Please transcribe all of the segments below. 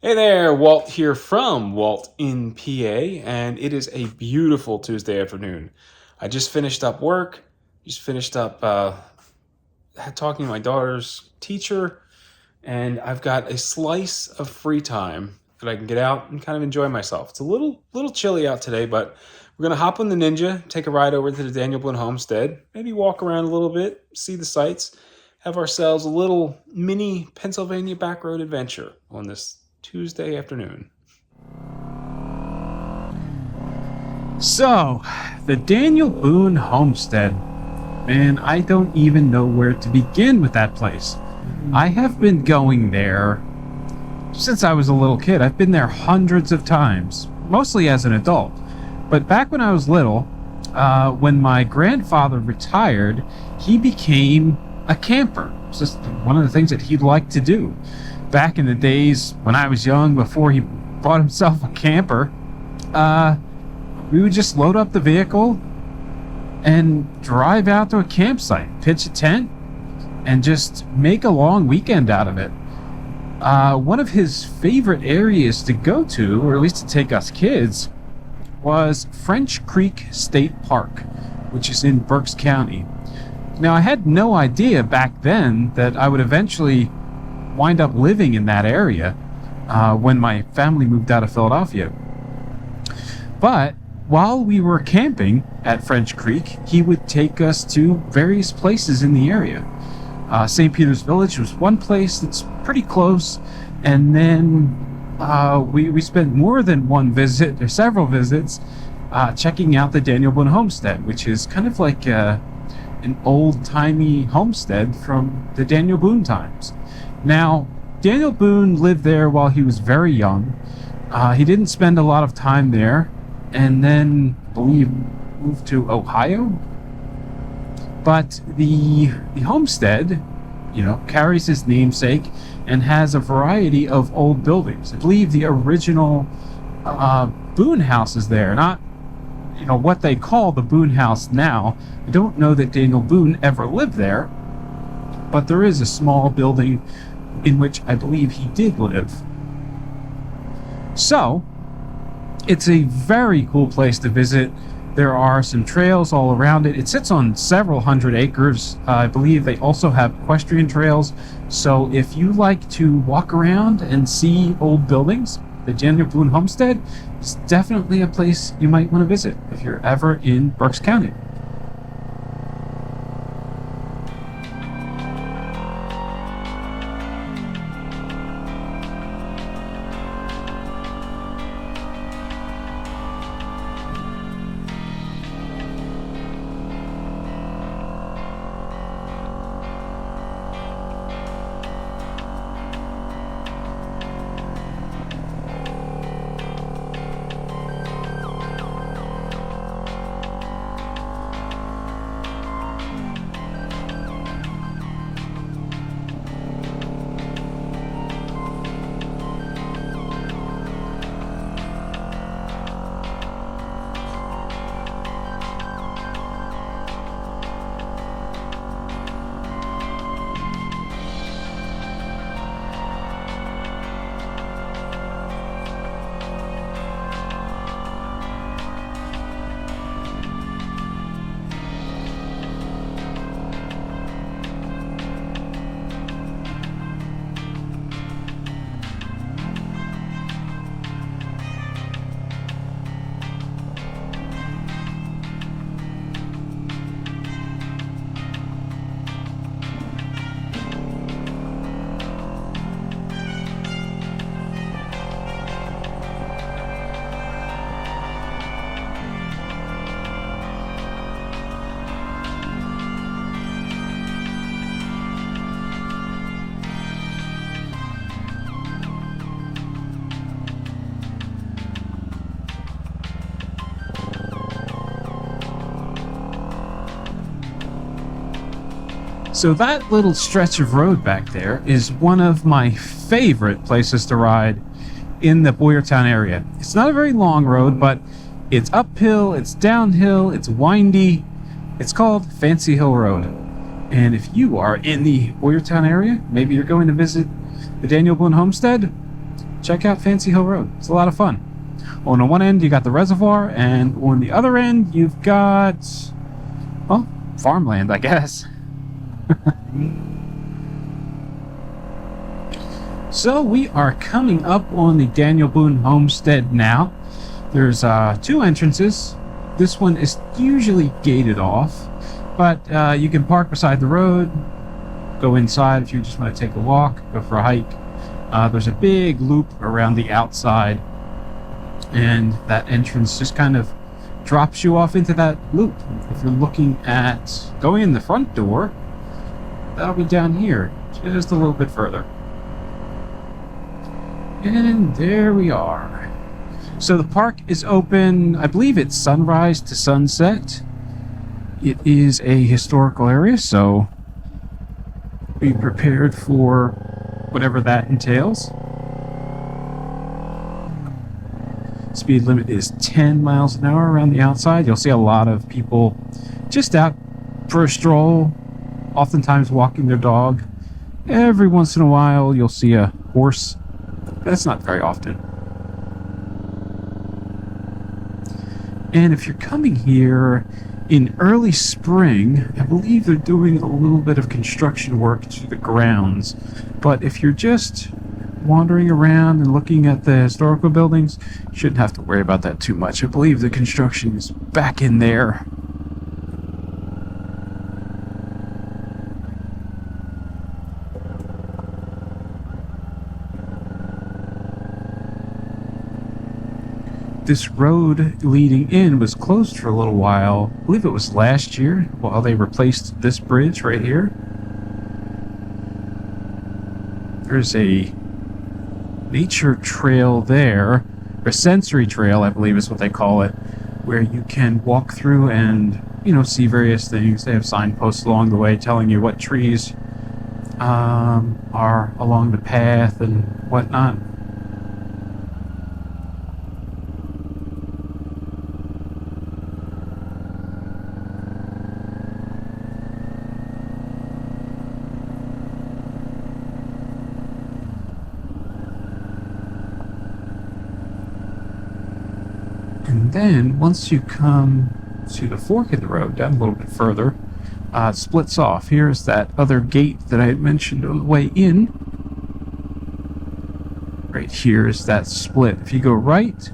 Hey there, Walt here from Walt in PA, and it is a beautiful Tuesday afternoon. I just finished up work, just finished up talking to my daughter's teacher, and I've got a slice of free time that I can get out and kind of enjoy myself. It's a little chilly out today, but we're gonna hop on the Ninja, take a ride over to the Daniel Boone Homestead, maybe walk around a little bit, see the sights, have ourselves a little mini Pennsylvania backroad adventure on this Tuesday afternoon. So, the Daniel Boone Homestead. Man, I don't even know where to begin with that place. I have been going there since I was a little kid. I've been there hundreds of times, mostly as an adult. But back when I was little, when my grandfather retired, he became a camper. It's just one of the things that he liked to do. Back in the days when I was young, before he bought himself a camper, we would just load up the vehicle and drive out to a campsite, pitch a tent, and just make a long weekend out of it. One of his favorite areas to go to, or at least to take us kids, was French Creek State Park, which is in Berks County. Now, I had no idea back then that I would eventually wind up living in that area when my family moved out of Philadelphia. But while we were camping at French Creek, he would take us to various places in the area. St. Peter's Village was one place that's pretty close, and then we spent more than one visit, or several visits, checking out the Daniel Boone Homestead, which is kind of like an old-timey homestead from the Daniel Boone times. Now, Daniel Boone lived there while he was very young. He didn't spend a lot of time there, and then, I believe, moved to Ohio. But the homestead, carries his namesake and has a variety of old buildings. I believe the original Boone house is there, not what they call the Boone house now. I don't know that Daniel Boone ever lived there, but there is a small building in which I believe he did live. So, it's a very cool place to visit. There are some trails all around it. It sits on several hundred acres. I believe they also have equestrian trails. So if you like to walk around and see old buildings, the Daniel Boone Homestead is definitely a place you might want to visit if you're ever in Berks County. So that little stretch of road back there is one of my favorite places to ride in the Boyertown area. It's not a very long road, but it's uphill, it's downhill, it's windy. It's called Fancy Hill Road. And if you are in the Boyertown area, maybe you're going to visit the Daniel Boone Homestead, check out Fancy Hill Road. It's a lot of fun. On the one end, you got the reservoir, and on the other end, you've got, well, farmland, I guess. So we are coming up on the Daniel Boone Homestead now. There's 2 entrances. This one is usually gated off, but you can park beside the road, go inside if you just want to take a walk, go for a hike. There's a big loop around the outside, and that entrance just kind of drops you off into that loop. If you're looking at going in the front door, that'll be down here, just a little bit further. And there we are. So the park is open, I believe it's sunrise to sunset. It is a historical area, so be prepared for whatever that entails. Speed limit is 10 miles an hour around the outside. You'll see a lot of people just out for a stroll, oftentimes walking their dog. Every once in a while, you'll see a horse. That's not very often. And if you're coming here in early spring, I believe they're doing a little bit of construction work to the grounds. But if you're just wandering around and looking at the historical buildings, you shouldn't have to worry about that too much. I believe the construction is back in there. This road leading in was closed for a little while. I believe it was last year while they replaced this bridge right here. There's a nature trail there, or sensory trail, I believe is what they call it, where you can walk through and, see various things. They have signposts along the way telling you what trees are along the path and whatnot. And then, once you come to the fork in the road, down a little bit further, it splits off. Here's that other gate that I had mentioned on the way in. Right here is that split. If you go right,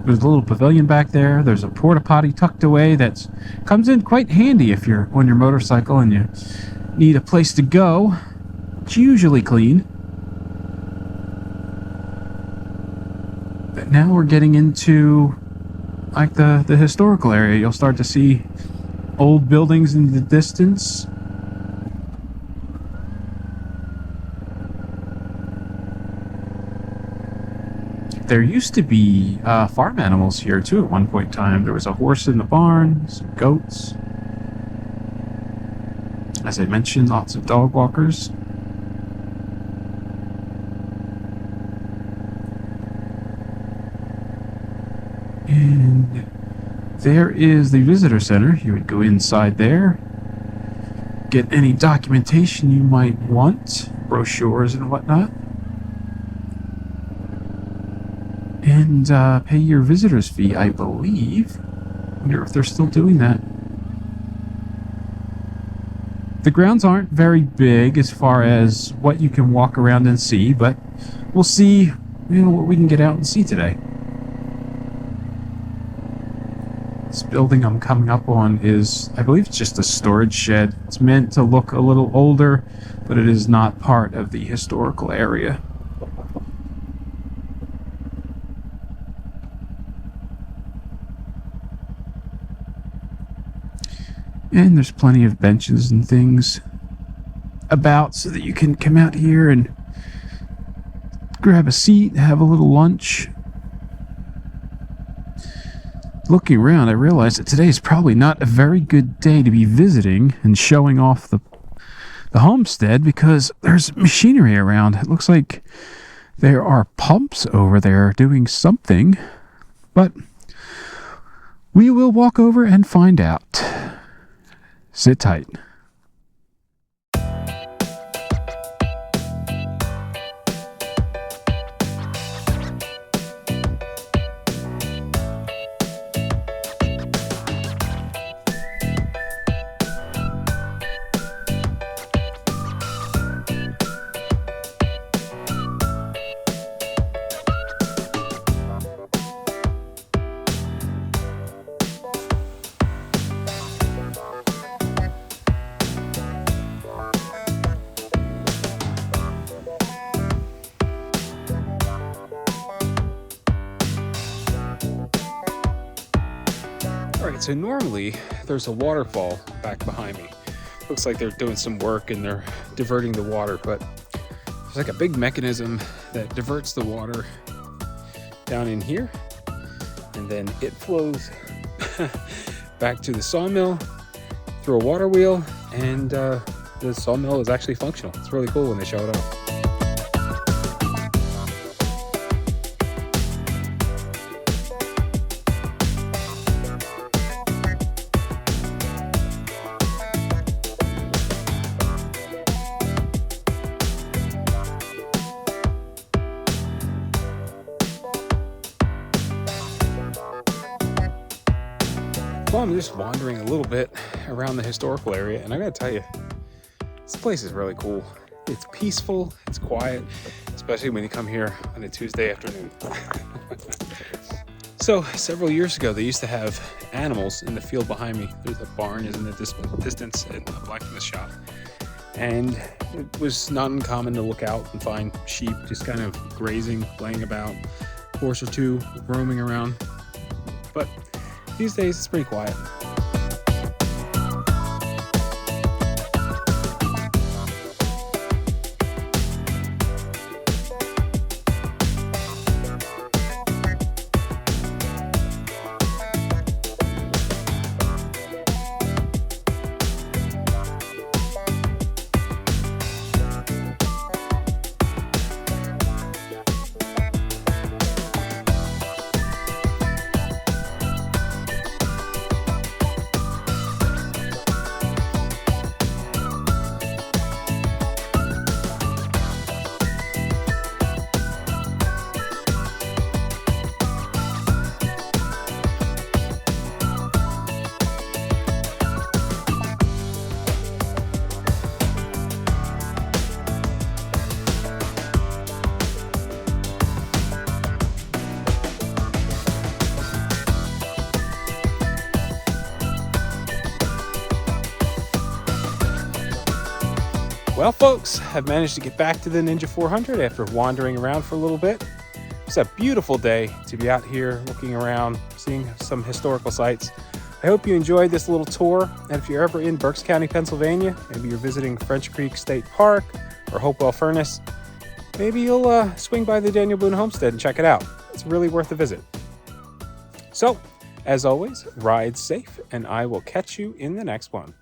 there's a little pavilion back there. There's a porta potty tucked away that comes in quite handy if you're on your motorcycle and you need a place to go. It's usually clean. But now we're getting into like the historical area. You'll start to see old buildings in the distance. There used to be farm animals here too at one point in time. There was a horse in the barn, some goats. As I mentioned, lots of dog walkers. And there is the visitor center. You would go inside there, get any documentation you might want, brochures and whatnot, and pay your visitor's fee, I believe. I wonder if they're still doing that. The grounds aren't very big as far as what you can walk around and see, but we'll see what we can get out and see today. This building I'm coming up on is, I believe it's just a storage shed. It's meant to look a little older, but it is not part of the historical area. And there's plenty of benches and things about so that you can come out here and grab a seat, have a little lunch. Looking around, I realized that today is probably not a very good day to be visiting and showing off the homestead because there's machinery around. It looks like there are pumps over there doing something, but we will walk over and find out. Sit tight. Alright, so normally there's a waterfall back behind me. Looks like they're doing some work and they're diverting the water, but there's like a big mechanism that diverts the water down in here, and then it flows back to the sawmill through a water wheel, and the sawmill is actually functional. It's really cool when they show it off. Well, I'm just wandering a little bit around the historical area, and I gotta tell you, this place is really cool. It's peaceful, it's quiet, especially when you come here on a Tuesday afternoon. So several years ago, they used to have animals in the field behind me. There's a barn is in the distance and a blacksmith shop. And it was not uncommon to look out and find sheep just kind of grazing, laying about, a horse or two roaming around. But these days, it's pretty quiet. Well, folks, I've managed to get back to the Ninja 400 after wandering around for a little bit. It's a beautiful day to be out here looking around, seeing some historical sites. I hope you enjoyed this little tour, and if you're ever in Berks County, Pennsylvania, maybe you're visiting French Creek State Park or Hopewell Furnace, maybe you'll swing by the Daniel Boone Homestead and check it out. It's really worth a visit. So, as always, ride safe, and I will catch you in the next one.